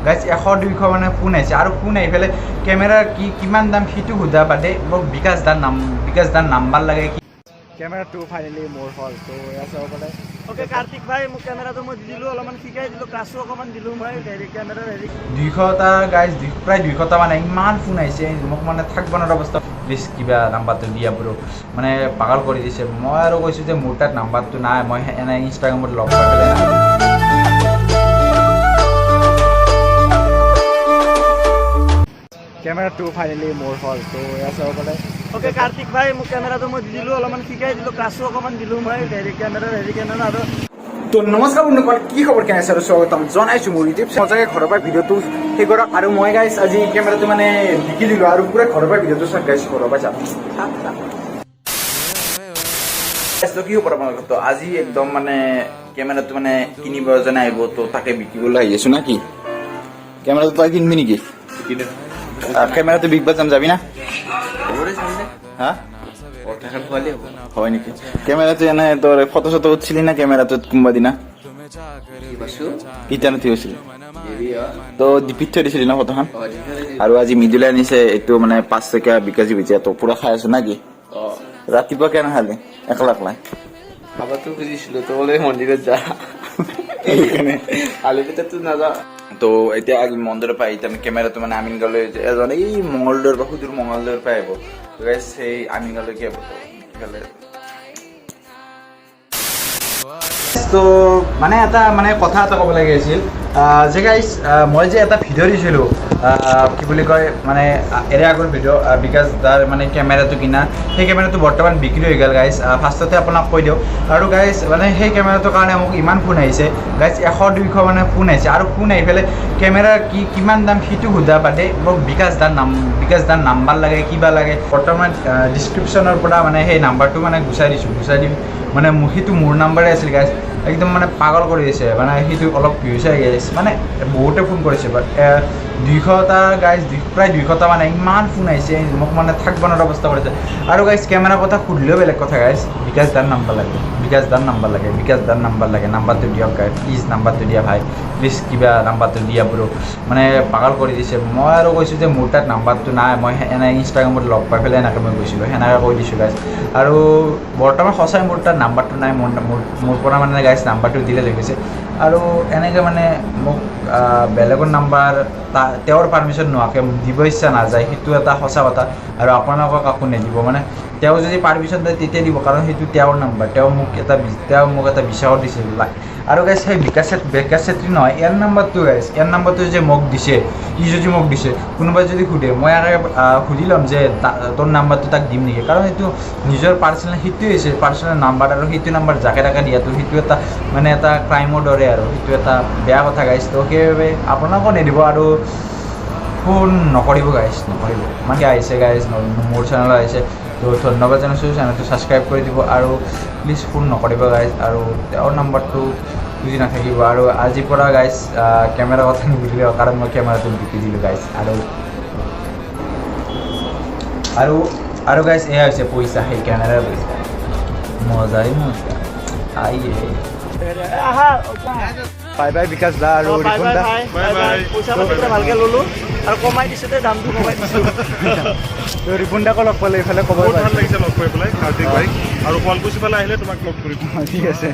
guys 100-200 মানে phone আহিছে আৰু ফোন আহি পেলাই কেমেৰাৰ কিমান দাম সেইটো সোধা বাদে মোক বিকাশ দাৰ নাম্বাৰ লাগে কেমেৰাটো ফাইনেলি মোৰ হ'ল তো এয়া চাব পাৰে ওকে কাৰ্তিক ভাই মোক কেমেৰাটো মই দিলোঁ অলপমান শিকাই দিলোঁ ক্লাছো অকণমান দিলোঁ মই কেমেৰাৰ 200টা গাইজ প্ৰায় 200টা মানে ইমান ফোন আহিছে মোক মানে থাকিব নোৱাৰা অৱস্থা প্লিজ কিবা নাম্বাৰটো দিয়া বোলো মানে পাগল কৰি দিছে মই আৰু কৈছোঁ যে মোৰ তাত নাম্বাৰটো নাই মই এনে ইনষ্টাগ্ৰামত লগ পাই পেলাই কেমেৰাটো ফাইনেলি মোৰ হ'ল তো এয়া চাব পাৰে ওকে কাৰ্তিক ভাই মোক কেমেৰাটো মই দিলোঁ অলপমান শিকাই দিলোঁ ক্লাছো অকণমান দিলোঁ মই কেমেৰাৰ আৰু তো নমস্কাৰ বন্ধুসকল কি খবৰ কেনে আছে আৰু স্বাগতম জনাইছোঁ মোৰ ইউটিউব সঁচাকৈ ঘৰৰ পৰা ভিডিঅ'টো সেই কৰক আৰু মই গাইছ আজি কেমেৰাটো মানে বিকি দিলোঁ আৰু পুৰা ঘৰৰ পৰা ভিডিঅ'টো চাওক গাইছ ঘৰৰ পৰা চাওক কি হ'ব আপোনালোকৰ তো আজি একদম মানে কেমেৰাটো মানে কিনিব যেনে আহিব তো তাকে বিকিবলৈ আহি আছোঁ না কি কেমেৰাটো তই কিনিবি নেকি কেমেৰাটো বিগ বাজাম যাবি না হা হয় নেকি কেমেৰাটো এনে তোৰ ফটো চটো উঠিছিলি না কেমেৰাটোত কোনোবা দিনা ইটানো থৈছিলি তো ডিপিত থৈ দিছিলি না ফটোখন আৰু আজি মিদুলে আনিছে এইটো মানে 5 টকীয়া বিকাশী বিজয়া তো পুৰা খাই আছো না কি ৰাতিপুৱা কেনে খালি একলা খাবাৰটো খুজিছিলোঁ তো বোলে মন্দিৰত যা আলু পিঠাটো নাযা তো এতিয়া আজি মন্দিৰৰ পৰা আহিম কেমেৰাটো মানে আমিনগাঁৱলৈ এজন এই মঙলদৈৰ পৰা সুদূৰ মঙলদৈৰ পৰা আহিব সেই আমিনগাঁৱলৈকে আহিব তো মানে এটা মানে কথা এটা ক'ব লাগি আছিল যে গাইজ মই যে এটা ভিডিঅ' দিছিলোঁ কি বুলি কয় মানে এৰে আগৰ ভিডিঅ' বিকাশ দাৰ মানে কেমেৰাটো কিনা সেই কেমেৰাটো বৰ্তমান বিক্ৰী হৈ গ'ল গাইজ ফাৰ্ষ্টতে আপোনাক কৈ দিওঁ আৰু গাইজ মানে সেই কেমেৰাটোৰ কাৰণে মোক ইমান ফোন আহিছে গাইজ 100-200 মানে ফোন আহিছে আৰু ফোন আহি পেলাই কেমেৰাৰ কিমান দাম সেইটো সোধা বাদে মোক বিকাশ দাৰ নাম্বাৰ লাগে কিবা লাগে বৰ্তমান ডিছক্ৰিপশ্যনৰ পৰা মানে সেই নাম্বাৰটো মানে গুচাই দিম মানে সেইটো মোৰ নাম্বাৰে আছিল গাইজ একদম মানে পাগল কৰি দিছে মানে সেইটো অলপ ভিউজ আহি আছে মানে বহুতে ফোন কৰিছে বাট 200টা গাইজ প্ৰায় 200টা মানে ইমান ফোন আহিছে মোক মানে থাকিব নোৱাৰা অৱস্থা কৰিছে আৰু গাইজ কেমেৰাৰ কথা সুধিলেও বেলেগ কথা গাইজ বিকাশ দাৰ নাম্বাৰ লাগে নাম্বাৰটো দিয়ক গাইজ প্লিজ নাম্বাৰটো দিয়া ভাই প্লিজ কিবা নাম্বাৰটো দিয়া বোলো মানে পাগল কৰি দিছে মই আৰু কৈছোঁ যে মোৰ তাত নাম্বাৰটো নাই মই এনে ইনষ্টাগ্ৰামত লগ পাই পেলাই এনেকৈ মই গৈছিলোঁ সেনেকৈ কৈ দিছোঁ গাইজ আৰু বৰ্তমান সঁচাই মোৰ তাত নাম্বাৰটো নাই মোৰ পৰা মানে গাইজ নাম্বাৰটো দিলে লৈ গৈছে আৰু এনেকৈ মানে মোক বেলেগৰ নাম্বাৰ তেওঁৰ পাৰ্মিশ্যন নোহোৱাকৈ দিব ইচ্ছা নাযায় সেইটো এটা সঁচা কথা আৰু আপোনালোকক কাকো নিদিব মানে তেওঁ যদি পাৰ্মিশ্যন দিয়ে তেতিয়া দিব কাৰণ সেইটো তেওঁৰ নাম্বাৰ তেওঁ মোক এটা বিচাৰ দিছিল আৰু গাইজ সেই বিকাশ চেত্ৰী নহয় ইয়াৰ নাম্বাৰটো যে মোক দিছে যদি মোক দিছে কোনোবাই যদি সোধে মই আৰু সুধি ল'ম যে তোৰ নাম্বাৰটো তাক দিম নেকি কাৰণ সেইটো নিজৰ পাৰ্চনেল সেইটোৱে হৈছে পাৰ্চনেল নাম্বাৰ আৰু সেইটো নাম্বাৰ যাকে তাকে দিয়াটো সেইটো এটা মানে এটা ক্ৰাইমৰ দৰে আৰু সেইটো এটা বেয়া কথা গাইজ তো সেইবাবে আপোনালোকো নিদিব আৰু ফোন নকৰিব গাইজ মানে আহিছে গাইজ মোৰ চেনেলত আহিছে তো ধন্যবাদ জনাইছোঁ চেনেলটো ছাবস্ক্ৰাইব কৰি দিব আৰু প্লিজ ফোন নকৰিব গাইজ আৰু তেওঁৰ নাম্বাৰটো বুজি নাথাকিব আৰু আজিৰ পৰা গাইজ কেমেৰাৰ কথা নুবুজিলে কাৰণ মই কেমেৰাটো বিকি দিলোঁ গাইজ আৰু গাইজ এয়া হৈছে পইচা সেই কেমেৰাৰ পইচা মজা বাই বিকাশ দা আৰু পইচা পাতি ভালকৈ ল'লোঁ আৰু কমাই দিছোঁ দে দামটো কমাই দিছোঁ ৰিপুন দাকো লগ পালে এইফালে ক'ব ভাল লাগিছে লগ কৰি পেলাই কাৰ্তিক ভাই আৰু শুৱালকুছিৰ ফালে আহিলে তোমাক লগ কৰিম ঠিক আছে